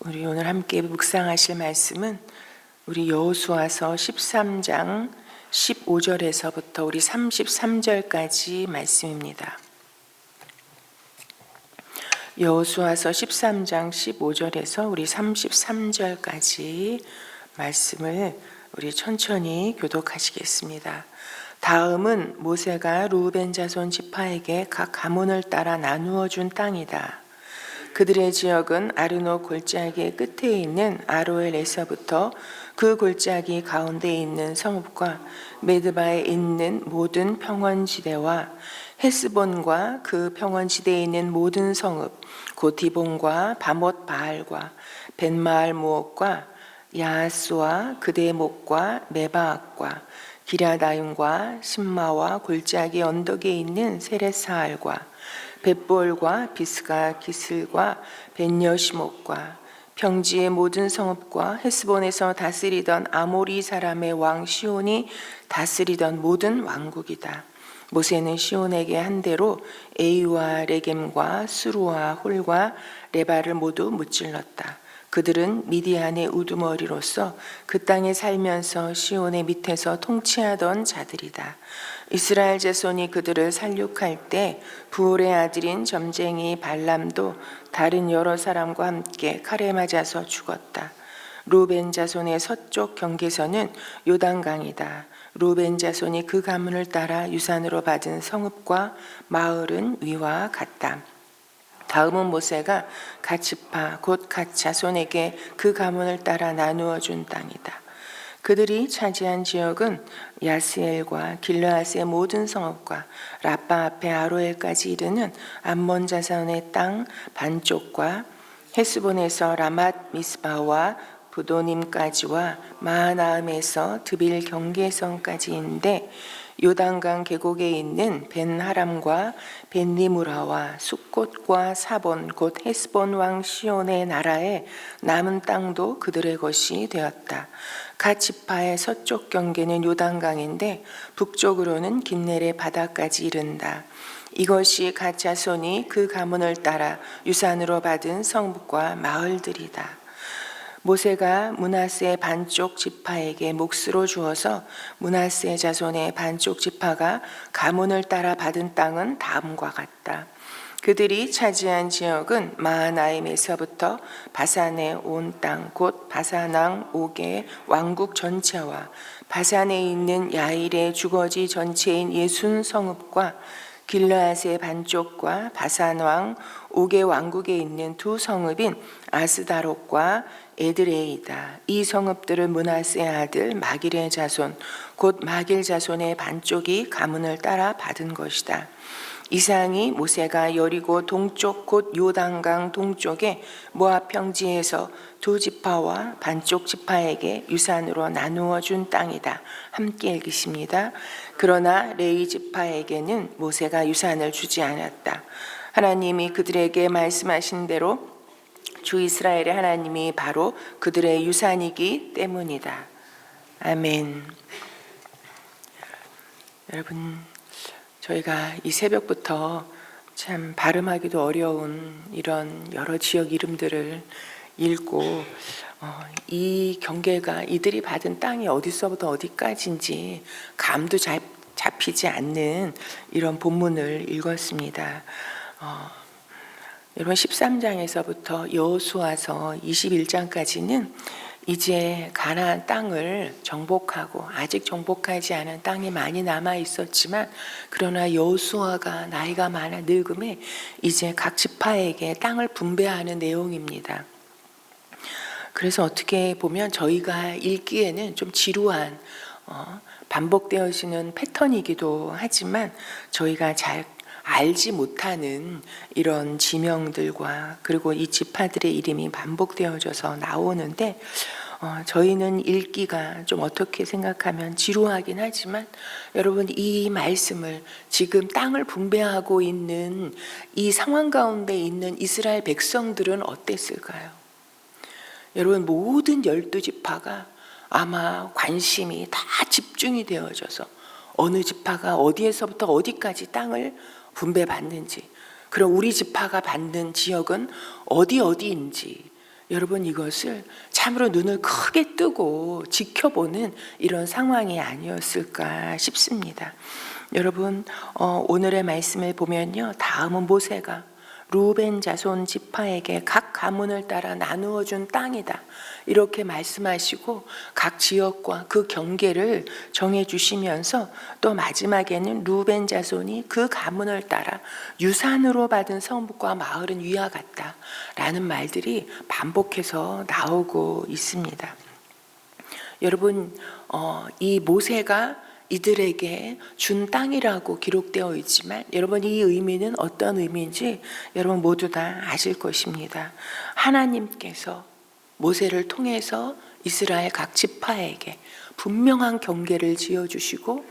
우리 오늘 함께 묵상하실 말씀은 우리 여호수아서 13장 15절에서부터 우리 33절까지 말씀입니다. 여호수아서 13장 15절에서 우리 33절까지 말씀을 우리 천천히 교독하시겠습니다. 다음은 모세가 르우벤 자손 지파에게 각 가문을 따라 나누어 준 땅이다. 그들의 지역은 아르노 골짜기 끝에 있는 아로엘에서부터 그 골짜기 가운데 있는 성읍과 메드바에 있는 모든 평원지대와 헤스본과 그 평원지대에 있는 모든 성읍, 곧 디본과 바못 바알과 벤마알 무옥과 야하스와 그대의 목과 메바악과 기랴다임과 신마와 골짜기 언덕에 있는 세레사알과 벳볼과 비스가 기슬과 벤여시목과 평지의 모든 성읍과 헤스본에서 다스리던 아모리 사람의 왕 시온이 다스리던 모든 왕국이다. 모세는 시온에게 한 대로 에이와 레겜과 수루와 홀과 레바를 모두 무찔렀다. 그들은 미디안의 우두머리로서 그 땅에 살면서 시온의 밑에서 통치하던 자들이다. 이스라엘 자손이 그들을 살육할 때 부올의 아들인 점쟁이 발람도 다른 여러 사람과 함께 칼에 맞아서 죽었다. 르우벤 자손의 서쪽 경계선은 요단강이다. 르우벤 자손이 그 가문을 따라 유산으로 받은 성읍과 마을은 위와 같다. 다음은 모세가 갓 지파 곧 갓 자손에게 그 가문을 따라 나누어 준 땅이다. 그들이 차지한 지역은 야스엘과 길르앗의 모든 성읍과 라빠 앞에 아로엘까지 이르는 암몬 자손의 땅 반쪽과 헤스본에서 라맛 미스바와 부도님까지와 마하나임에서 드빌 경계선까지인데 요단강 계곡에 있는 벤하람과 벤니무라와 숫꽃과 사본 곧 헤스본 왕 시온의 나라에 남은 땅도 그들의 것이 되었다. 갓 지파의 서쪽 경계는 요단강인데 북쪽으로는 긴네레 바다까지 이른다. 이것이 갓 자손이 그 가문을 따라 유산으로 받은 성읍과 마을들이다. 모세가 므낫세 반쪽 지파에게 몫으로 주어서 므낫세 자손의 반쪽 지파가 가문을 따라 받은 땅은 다음과 같다. 그들이 차지한 지역은 마하나임에서부터 바산의 온 땅 곧 바산왕 옥의 왕국 전체와 바산에 있는 야일의 주거지 전체인 예순 성읍과 길르앗의 반쪽과 바산왕 옥의 왕국에 있는 두 성읍인 아스다롯과 에드레이다. 이 성읍들을 므낫세 아들 마길의 자손 곧 마길 자손의 반쪽이 가문을 따라 받은 것이다. 이상이 모세가 여리고 동쪽 곧 요단강 동쪽에 모압 평지에서 두 지파와 반쪽 지파에게 유산으로 나누어 준 땅이다. 함께 읽으십니다. 그러나 레위 지파에게는 모세가 유산을 주지 않았다. 하나님이 그들에게 말씀하신 대로 주 이스라엘의 하나님이 바로 그들의 유산이기 때문이다. 아멘. 여러분, 저희가 이 새벽부터 참 발음하기도 어려운 이런 여러 지역 이름들을 읽고 이 경계가 이들이 받은 땅이 어디서부터 어디까지인지 감도 잡히지 않는 이런 본문을 읽었습니다. 여러분 13장에서부터 여호수아서 21장까지는 이제 가나안 땅을 정복하고 아직 정복하지 않은 땅이 많이 남아 있었지만 그러나 여호수아가 나이가 많아 늙음에 이제 각 지파에게 땅을 분배하는 내용입니다. 그래서 어떻게 보면 저희가 읽기에는 좀 지루한 반복되어지는 패턴이기도 하지만 저희가 잘 알지 못하는 이런 지명들과 그리고 이 지파들의 이름이 반복되어져서 나오는데 저희는 읽기가 좀 어떻게 생각하면 지루하긴 하지만 여러분 이 말씀을 지금 땅을 분배하고 있는 이 상황 가운데 있는 이스라엘 백성들은 어땠을까요? 여러분 모든 12지파가 아마 관심이 다 집중이 되어져서 어느 지파가 어디에서부터 어디까지 땅을 분배받는지, 그럼 우리 지파가 받는 지역은 어디인지 여러분 이것을 참으로 눈을 크게 뜨고 지켜보는 이런 상황이 아니었을까 싶습니다. 여러분 오늘의 말씀을 보면요, 다음은 모세가 루벤 자손 지파에게 각 가문을 따라 나누어 준 땅이다 이렇게 말씀하시고 각 지역과 그 경계를 정해 주시면서 또 마지막에는 루벤 자손이 그 가문을 따라 유산으로 받은 성읍과 마을은 위와 같다 라는 말들이 반복해서 나오고 있습니다. 여러분 이 모세가 이들에게 준 땅이라고 기록되어 있지만 여러분 이 의미는 어떤 의미인지 여러분 모두 다 아실 것입니다. 하나님께서 모세를 통해서 이스라엘 각 지파에게 분명한 경계를 지어주시고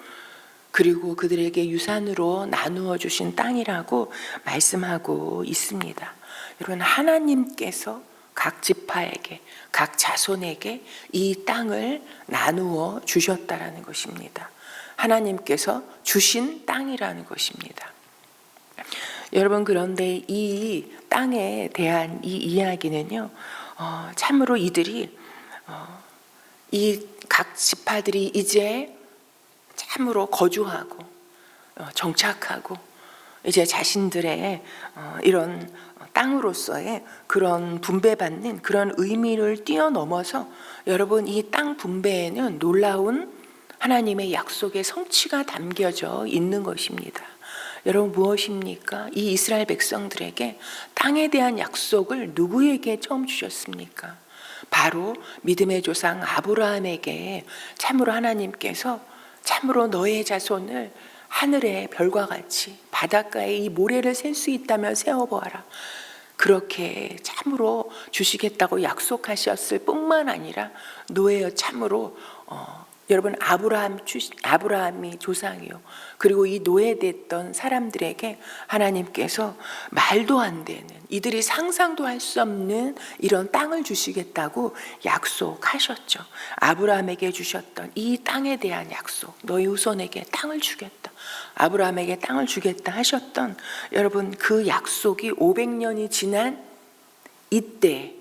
그리고 그들에게 유산으로 나누어 주신 땅이라고 말씀하고 있습니다. 여러분 하나님께서 각 지파에게 각 자손에게 이 땅을 나누어 주셨다라는 것입니다. 하나님께서 주신 땅이라는 것입니다. 여러분 그런데 이 땅에 대한 이 이야기는요, 참으로 이들이 이 각 지파들이 이제 참으로 거주하고 정착하고 이제 자신들의 이런 땅으로서의 그런 분배받는 그런 의미를 뛰어넘어서 여러분 이 땅 분배에는 놀라운 하나님의 약속의 성취가 담겨져 있는 것입니다. 여러분 무엇입니까? 이 이스라엘 백성들에게 땅에 대한 약속을 누구에게 처음 주셨습니까? 바로 믿음의 조상 아브라함에게 참으로 하나님께서 참으로 너의 자손을 하늘의 별과 같이 바닷가에 이 모래를 셀 수 있다면 세어보아라. 그렇게 참으로 주시겠다고 약속하셨을 뿐만 아니라 노예여 참으로 여러분 아브라함이 조상이요. 그리고 이 노예됐던 사람들에게 하나님께서 말도 안 되는 이들이 상상도 할 수 없는 이런 땅을 주시겠다고 약속하셨죠. 아브라함에게 주셨던 이 땅에 대한 약속, 너희 후손에게 땅을 주겠다. 아브라함에게 땅을 주겠다 하셨던 여러분 그 약속이 500년이 지난 이때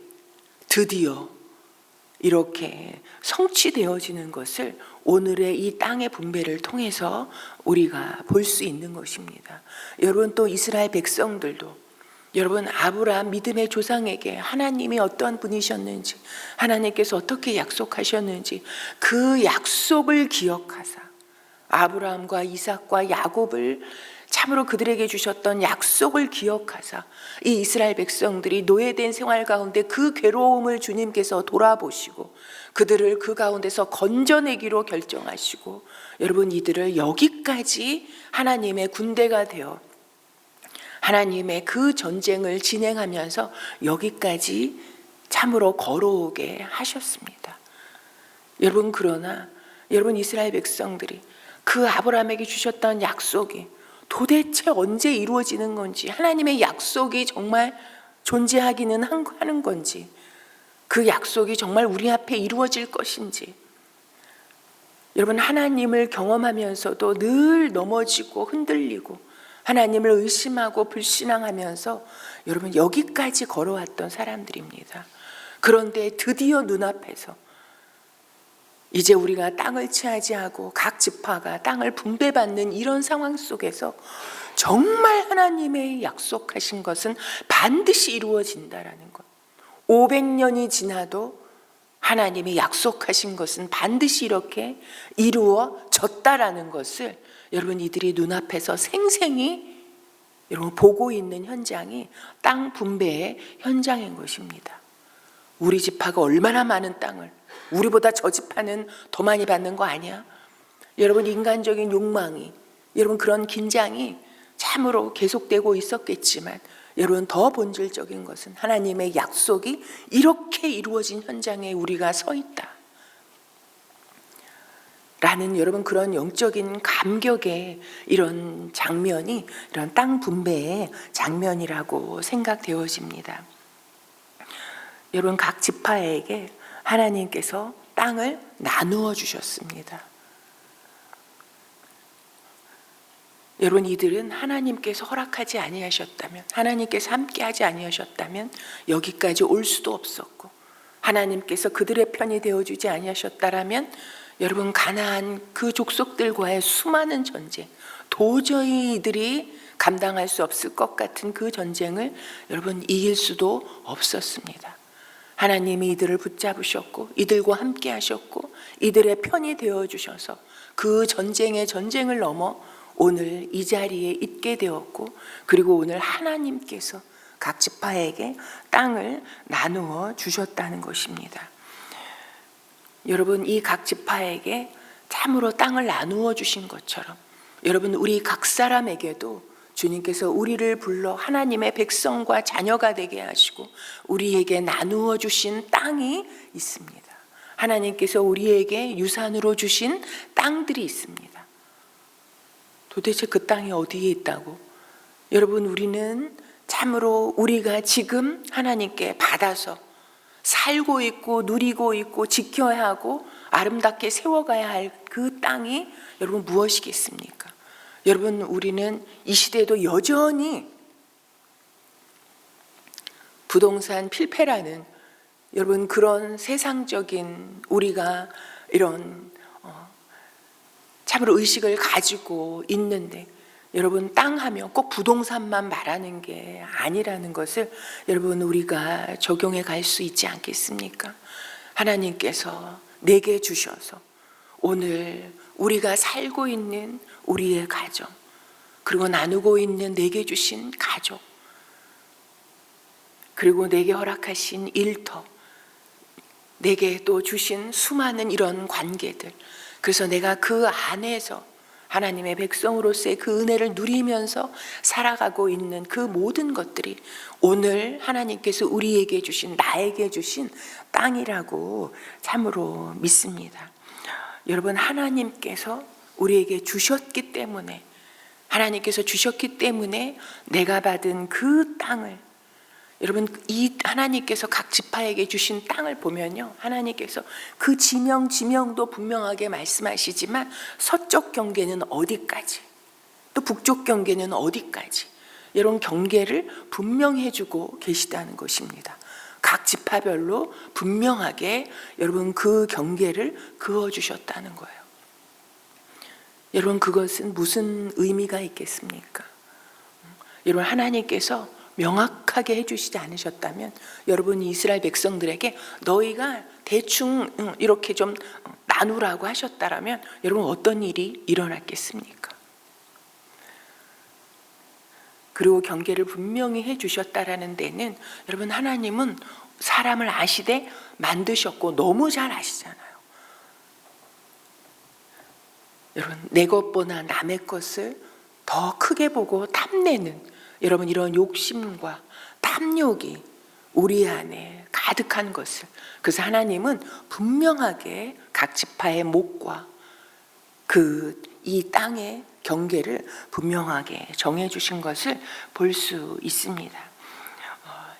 드디어 이렇게 성취되어지는 것을 오늘의 이 땅의 분배를 통해서 우리가 볼 수 있는 것입니다. 여러분 또 이스라엘 백성들도 여러분 아브라함 믿음의 조상에게 하나님이 어떠한 분이셨는지 하나님께서 어떻게 약속하셨는지 그 약속을 기억하사 아브라함과 이삭과 야곱을 참으로 그들에게 주셨던 약속을 기억하사 이 이스라엘 백성들이 노예된 생활 가운데 그 괴로움을 주님께서 돌아보시고 그들을 그 가운데서 건져내기로 결정하시고 여러분 이들을 여기까지 하나님의 군대가 되어 하나님의 그 전쟁을 진행하면서 여기까지 참으로 걸어오게 하셨습니다. 여러분 그러나 여러분 이스라엘 백성들이 그 아브라함에게 주셨던 약속이 도대체 언제 이루어지는 건지 하나님의 약속이 정말 존재하기는 하는 건지 그 약속이 정말 우리 앞에 이루어질 것인지 여러분 하나님을 경험하면서도 늘 넘어지고 흔들리고 하나님을 의심하고 불신앙하면서 여러분 여기까지 걸어왔던 사람들입니다. 그런데 드디어 눈앞에서 이제 우리가 땅을 차지하고 각 지파가 땅을 분배받는 이런 상황 속에서 정말 하나님의 약속하신 것은 반드시 이루어진다라는 것. 500년이 지나도 하나님이 약속하신 것은 반드시 이렇게 이루어졌다라는 것을 여러분 이들이 눈앞에서 생생히 여러분 보고 있는 현장이 땅 분배의 현장인 것입니다. 우리 지파가 얼마나 많은 땅을 우리보다 저 지파는 더 많이 받는 거 아니야? 여러분 인간적인 욕망이 여러분 그런 긴장이 참으로 계속되고 있었겠지만 여러분 더 본질적인 것은 하나님의 약속이 이렇게 이루어진 현장에 우리가 서 있다 라는 여러분 그런 영적인 감격의 이런 장면이 이런 땅 분배의 장면이라고 생각되어집니다. 여러분 각 지파에게 하나님께서 땅을 나누어 주셨습니다. 여러분 이들은 하나님께서 허락하지 아니하셨다면 하나님께서 함께하지 아니하셨다면 여기까지 올 수도 없었고 하나님께서 그들의 편이 되어주지 아니하셨다라면 여러분 가나안 그 족속들과의 수많은 전쟁, 도저히 이들이 감당할 수 없을 것 같은 그 전쟁을 여러분 이길 수도 없었습니다. 하나님이 이들을 붙잡으셨고 이들과 함께 하셨고 이들의 편이 되어주셔서 그 전쟁의 전쟁을 넘어 오늘 이 자리에 있게 되었고, 그리고 오늘 하나님께서 각 지파에게 땅을 나누어 주셨다는 것입니다. 여러분, 이 각 지파에게 참으로 땅을 나누어 주신 것처럼 여러분 우리 각 사람에게도 주님께서 우리를 불러 하나님의 백성과 자녀가 되게 하시고 우리에게 나누어 주신 땅이 있습니다. 하나님께서 우리에게 유산으로 주신 땅들이 있습니다. 도대체 그 땅이 어디에 있다고? 여러분, 우리는 참으로 우리가 지금 하나님께 받아서 살고 있고 누리고 있고 지켜야 하고 아름답게 세워가야 할 그 땅이 여러분 무엇이겠습니까? 여러분, 우리는 이 시대에도 여전히 부동산 필패라는 여러분 그런 세상적인 우리가 이런 참으로 의식을 가지고 있는데, 여러분 땅 하면 꼭 부동산만 말하는 게 아니라는 것을 여러분 우리가 적용해 갈 수 있지 않겠습니까? 하나님께서 내게 주셔서 오늘 우리가 살고 있는 우리의 가정, 그리고 나누고 있는 내게 주신 가족, 그리고 내게 허락하신 일터, 내게 또 주신 수많은 이런 관계들, 그래서 내가 그 안에서 하나님의 백성으로서의 그 은혜를 누리면서 살아가고 있는 그 모든 것들이 오늘 하나님께서 우리에게 주신, 나에게 주신 땅이라고 참으로 믿습니다. 여러분, 하나님께서 우리에게 주셨기 때문에, 하나님께서 주셨기 때문에 내가 받은 그 땅을, 여러분 이 하나님께서 각 지파에게 주신 땅을 보면요, 하나님께서 그 지명도 분명하게 말씀하시지만 서쪽 경계는 어디까지, 또 북쪽 경계는 어디까지, 이런 경계를 분명히 해주고 계시다는 것입니다. 각 지파별로 분명하게 여러분 그 경계를 그어주셨다는 거예요. 여러분, 그것은 무슨 의미가 있겠습니까? 여러분, 하나님께서 명확하게 해주시지 않으셨다면 여러분 이스라엘 백성들에게 너희가 대충 이렇게 좀 나누라고 하셨다라면 여러분 어떤 일이 일어났겠습니까? 그리고 경계를 분명히 해주셨다라는 데는 여러분 하나님은 사람을 아시되 만드셨고 너무 잘 아시잖아요. 여러분, 내 것보다 남의 것을 더 크게 보고 탐내는 여러분 이런 욕심과 탐욕이 우리 안에 가득한 것을, 그래서 하나님은 분명하게 각 지파의 목과 이 땅의 경계를 분명하게 정해 주신 것을 볼 수 있습니다.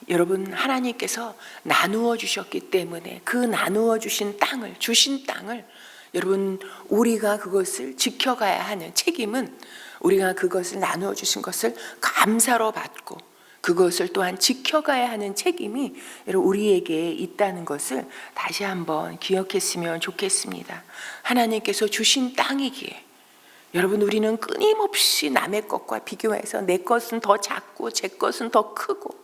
여러분, 하나님께서 나누어 주셨기 때문에 그 나누어 주신 땅을 여러분 우리가 그것을 지켜가야 하는 책임은, 우리가 그것을 나누어 주신 것을 감사로 받고 그것을 또한 지켜가야 하는 책임이 우리에게 있다는 것을 다시 한번 기억했으면 좋겠습니다. 하나님께서 주신 땅이기에 여러분 우리는 끊임없이 남의 것과 비교해서 내 것은 더 작고 제 것은 더 크고,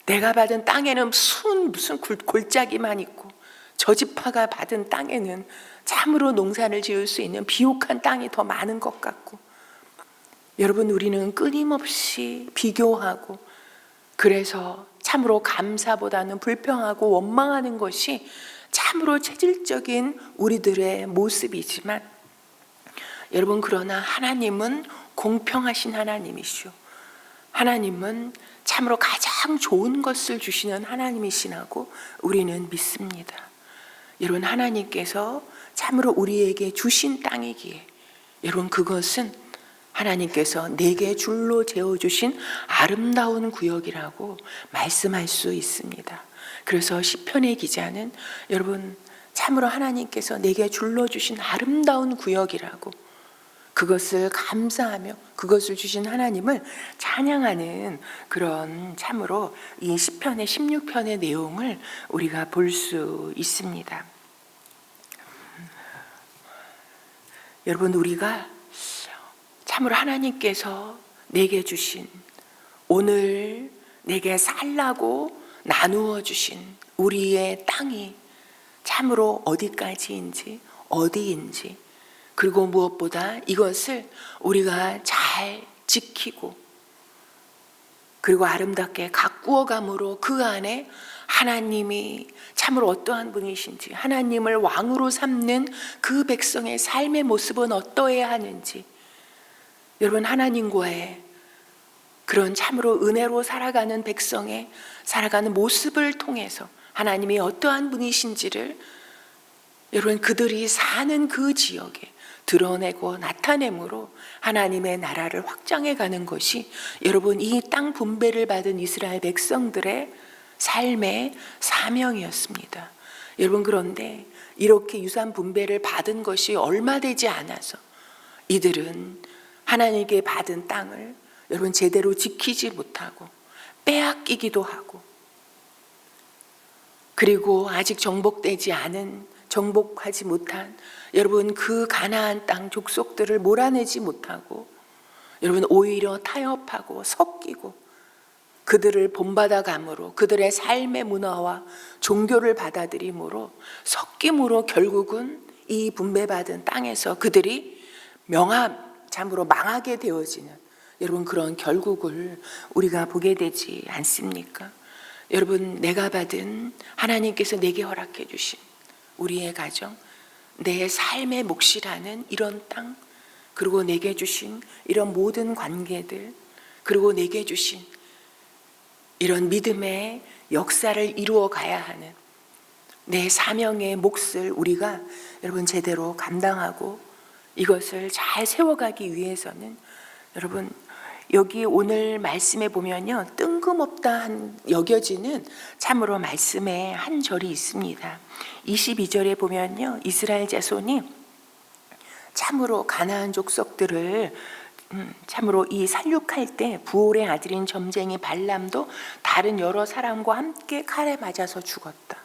내가 받은 땅에는 무슨 골짜기만 있고 저 지파가 받은 땅에는 참으로 농사를 지을 수 있는 비옥한 땅이 더 많은 것 같고, 여러분 우리는 끊임없이 비교하고, 그래서 참으로 감사보다는 불평하고 원망하는 것이 참으로 체질적인 우리들의 모습이지만, 여러분 그러나 하나님은 공평하신 하나님이시오. 하나님은 참으로 가장 좋은 것을 주시는 하나님이시라고 우리는 믿습니다. 여러분, 하나님께서 참으로 우리에게 주신 땅이기에 여러분 그것은 하나님께서 내게 줄로 재어주신 아름다운 구역이라고 말씀할 수 있습니다. 그래서 시편의 기자는 여러분 참으로 하나님께서 내게 줄로 주신 아름다운 구역이라고, 그것을 감사하며 그것을 주신 하나님을 찬양하는 그런 참으로 이 시편의 16편의 내용을 우리가 볼 수 있습니다. 여러분, 우리가 참으로 하나님께서 내게 주신, 오늘 내게 살라고 나누어 주신 우리의 땅이 참으로 어디까지인지, 어디인지, 그리고 무엇보다 이것을 우리가 잘 지키고 그리고 아름답게 가꾸어감으로 그 안에 하나님이 참으로 어떠한 분이신지, 하나님을 왕으로 삼는 그 백성의 삶의 모습은 어떠해야 하는지, 여러분, 하나님과의 그런 참으로 은혜로 살아가는 백성의 살아가는 모습을 통해서 하나님이 어떠한 분이신지를 여러분, 그들이 사는 그 지역에 드러내고 나타내므로 하나님의 나라를 확장해 가는 것이 여러분, 이 땅 분배를 받은 이스라엘 백성들의 삶의 사명이었습니다. 여러분, 그런데 이렇게 유산 분배를 받은 것이 얼마 되지 않아서 이들은 하나님께 받은 땅을 여러분 제대로 지키지 못하고 빼앗기기도 하고, 그리고 아직 정복하지 못한 여러분 그 가나안 땅 족속들을 몰아내지 못하고 여러분 오히려 타협하고 섞이고 그들을 본받아감으로 그들의 삶의 문화와 종교를 받아들임으로 섞임으로 결국은 이 분배받은 땅에서 그들이 참으로 망하게 되어지는 여러분 그런 결국을 우리가 보게 되지 않습니까? 여러분, 내가 받은 하나님께서 내게 허락해 주신 우리의 가정, 내 삶의 몫이라는 이런 땅, 그리고 내게 주신 이런 모든 관계들, 그리고 내게 주신 이런 믿음의 역사를 이루어 가야 하는 내 사명의 몫을 우리가 여러분 제대로 감당하고 이것을 잘 세워가기 위해서는 여러분, 여기 오늘 말씀에 보면요, 뜬금없다 여겨지는 참으로 말씀의 한 절이 있습니다. 22절에 보면요, 이스라엘 자손이 참으로 가나안 족속들을 참으로 이 살육할 때 부올의 아들인 점쟁이 발람도 다른 여러 사람과 함께 칼에 맞아서 죽었다.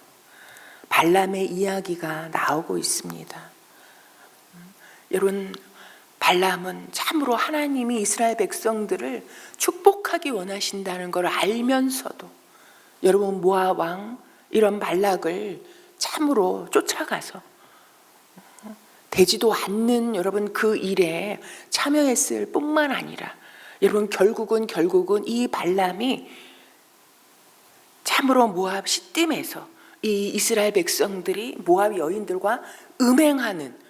발람의 이야기가 나오고 있습니다. 여러분, 발람은 참으로 하나님이 이스라엘 백성들을 축복하기 원하신다는 걸 알면서도 여러분 모압 왕 이런 발락을 참으로 쫓아가서 되지도 않는 여러분 그 일에 참여했을 뿐만 아니라 여러분 결국은 이 발람이 참으로 모압 시딤에서 이 이스라엘 백성들이 모압 여인들과 음행하는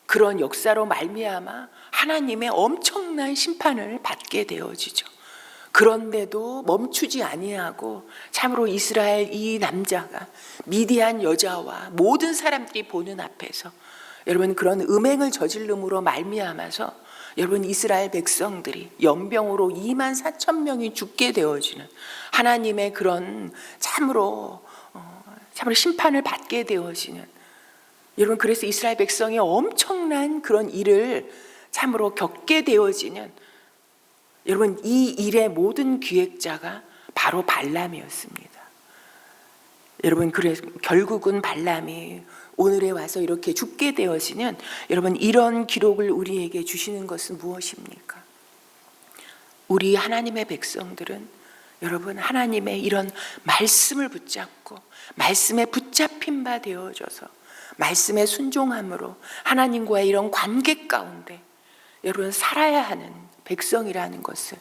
그런 역사로 말미암아 하나님의 엄청난 심판을 받게 되어지죠. 그런데도 멈추지 아니하고 참으로 이스라엘 이 남자가 미디안 여자와 모든 사람들이 보는 앞에서 여러분 그런 음행을 저질름으로 말미암아서 여러분 이스라엘 백성들이 연병으로 24,000명이 죽게 되어지는 하나님의 그런 참으로 심판을 받게 되어지는 여러분, 그래서 이스라엘 백성이 엄청난 그런 일을 참으로 겪게 되어지는 여러분 이 일의 모든 기획자가 바로 발람이었습니다. 여러분, 그래서 결국은 발람이 오늘에 와서 이렇게 죽게 되어지는 여러분 이런 기록을 우리에게 주시는 것은 무엇입니까? 우리 하나님의 백성들은 여러분 하나님의 이런 말씀을 붙잡고 말씀에 붙잡힌 바 되어져서 말씀에 순종함으로 하나님과의 이런 관계 가운데 여러분 살아야 하는 백성이라는 것을,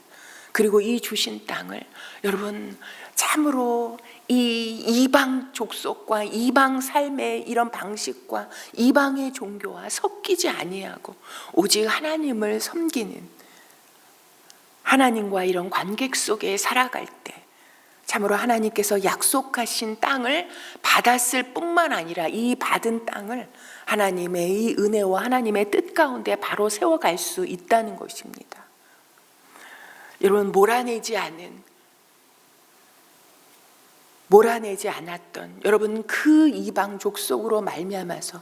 그리고 이 주신 땅을 여러분 참으로 이 이방 족속과 이방 삶의 이런 방식과 이방의 종교와 섞이지 아니하고 오직 하나님을 섬기는 하나님과 이런 관계 속에 살아갈 때 참으로 하나님께서 약속하신 땅을 받았을 뿐만 아니라 이 받은 땅을 하나님의 이 은혜와 하나님의 뜻 가운데 바로 세워갈 수 있다는 것입니다. 여러분, 몰아내지 않았던 여러분 그 이방 족속으로 말미암아서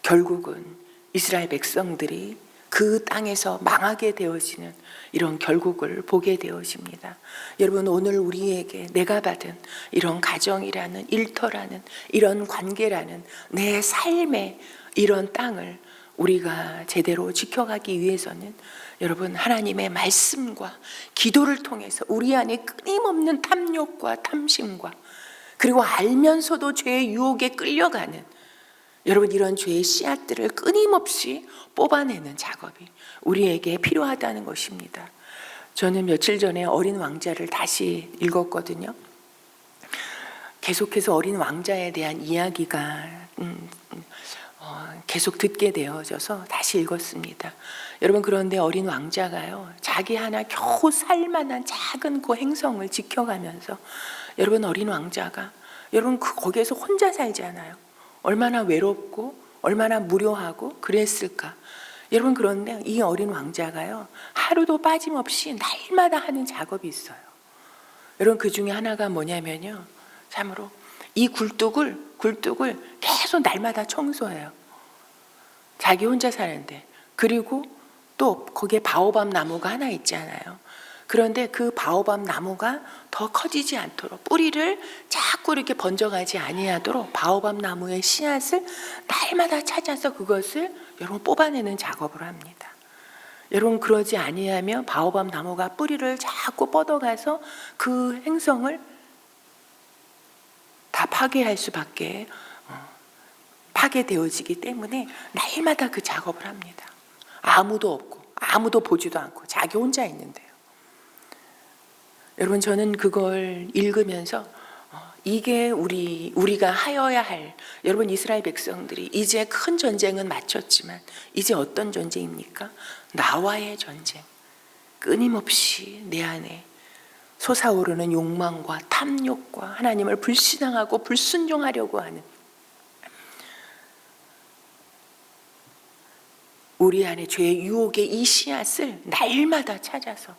결국은 이스라엘 백성들이 그 땅에서 망하게 되어지는 이런 결국을 보게 되어집니다. 여러분, 오늘 우리에게 내가 받은 이런 가정이라는, 일터라는, 이런 관계라는 내 삶의 이런 땅을 우리가 제대로 지켜가기 위해서는 여러분, 하나님의 말씀과 기도를 통해서 우리 안에 끊임없는 탐욕과 탐심과, 그리고 알면서도 죄의 유혹에 끌려가는, 여러분, 이런 죄의 씨앗들을 끊임없이 뽑아내는 작업이 우리에게 필요하다는 것입니다. 저는 며칠 전에 어린 왕자를 다시 읽었거든요. 계속해서 어린 왕자에 대한 이야기가 계속 듣게 되어져서 다시 읽었습니다. 여러분, 그런데 어린 왕자가요, 자기 하나 겨우 살만한 작은 그 행성을 지켜가면서, 여러분, 어린 왕자가 여러분 거기에서 혼자 살잖아요. 얼마나 외롭고 얼마나 무료하고 그랬을까. 여러분, 그런데 이 어린 왕자가요, 하루도 빠짐없이 날마다 하는 작업이 있어요. 여러분, 그 중에 하나가 뭐냐면요, 참으로 이 굴뚝을 계속 날마다 청소해요. 자기 혼자 사는데. 그리고 또 거기에 바오밥 나무가 하나 있잖아요. 그런데 그 바오밥 나무가 더 커지지 않도록, 뿌리를 자꾸 이렇게 번져가지 아니하도록 바오밥 나무의 씨앗을 날마다 찾아서 그것을 여러분 뽑아내는 작업을 합니다. 여러분, 그러지 아니하면 바오밥 나무가 뿌리를 자꾸 뻗어가서 그 행성을 다 파괴할 수밖에, 파괴되어지기 때문에 날마다 그 작업을 합니다. 아무도 없고 아무도 보지도 않고 자기 혼자 있는데요. 여러분, 저는 그걸 읽으면서 이게 우리가 하여야 할, 여러분, 이스라엘 백성들이 이제 큰 전쟁은 마쳤지만 이제 어떤 전쟁입니까? 나와의 전쟁. 끊임없이 내 안에 솟아오르는 욕망과 탐욕과 하나님을 불신앙하고 불순종하려고 하는, 우리 안에 죄의 유혹의 이 씨앗을 날마다 찾아서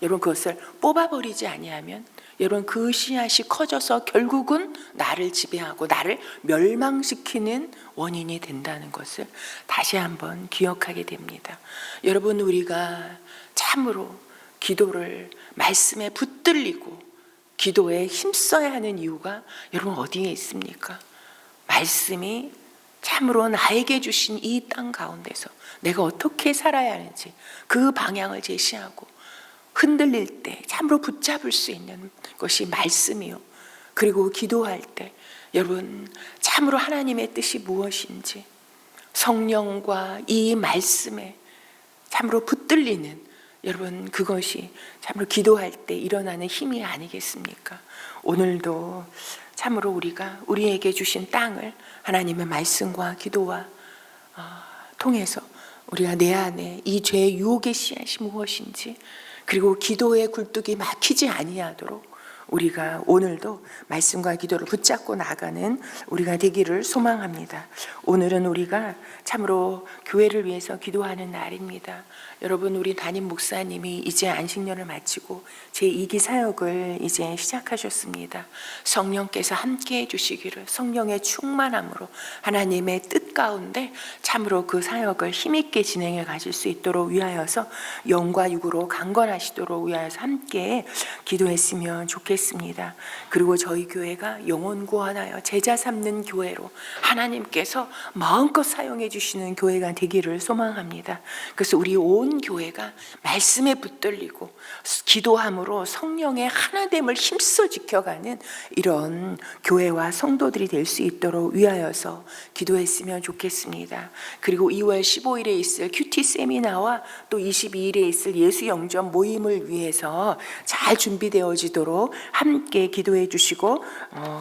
여러분 그것을 뽑아버리지 아니하면 여러분 그 씨앗이 커져서 결국은 나를 지배하고 나를 멸망시키는 원인이 된다는 것을 다시 한번 기억하게 됩니다. 여러분, 우리가 참으로 기도를 말씀에 붙들리고 기도에 힘써야 하는 이유가 여러분 어디에 있습니까? 말씀이 참으로 나에게 주신 이 땅 가운데서 내가 어떻게 살아야 하는지 그 방향을 제시하고, 흔들릴 때 참으로 붙잡을 수 있는 것이 말씀이요. 그리고 기도할 때 여러분 참으로 하나님의 뜻이 무엇인지 성령과 이 말씀에 참으로 붙들리는, 여러분 그것이 참으로 기도할 때 일어나는 힘이 아니겠습니까? 오늘도 참으로 우리가 우리에게 주신 땅을 하나님의 말씀과 기도와 통해서 우리가 내 안에 이 죄의 유혹의 씨앗이 무엇인지, 그리고 기도의 굴뚝이 막히지 아니하도록 우리가 오늘도 말씀과 기도를 붙잡고 나가는 우리가 되기를 소망합니다. 오늘은 우리가 참으로 교회를 위해서 기도하는 날입니다. 여러분, 우리 담임 목사님이 이제 안식년을 마치고 제2기 사역을 이제 시작하셨습니다. 성령께서 함께해 주시기를, 성령의 충만함으로 하나님의 뜻 가운데 참으로 그 사역을 힘있게 진행해 가실 수 있도록 위하여서 영과 육으로 강건하시도록 위하여서 함께 기도했으면 좋겠습니다. 그리고 저희 교회가 영혼 구원하여 제자 삼는 교회로 하나님께서 마음껏 사용해 주시는 교회가 되기를 소망합니다. 그래서 우리 온 교회가 말씀에 붙들리고 기도함으로 성령의 하나됨을 힘써 지켜가는 이런 교회와 성도들이 될 수 있도록 위하여서 기도했으면 좋겠습니다. 그리고 2월 15일에 있을 큐티 세미나와 또 22일에 있을 예수 영전 모임을 위해서 잘 준비되어지도록 함께 기도해 주시고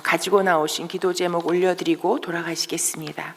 가지고 나오신 기도 제목 올려드리고 돌아가시겠습니다.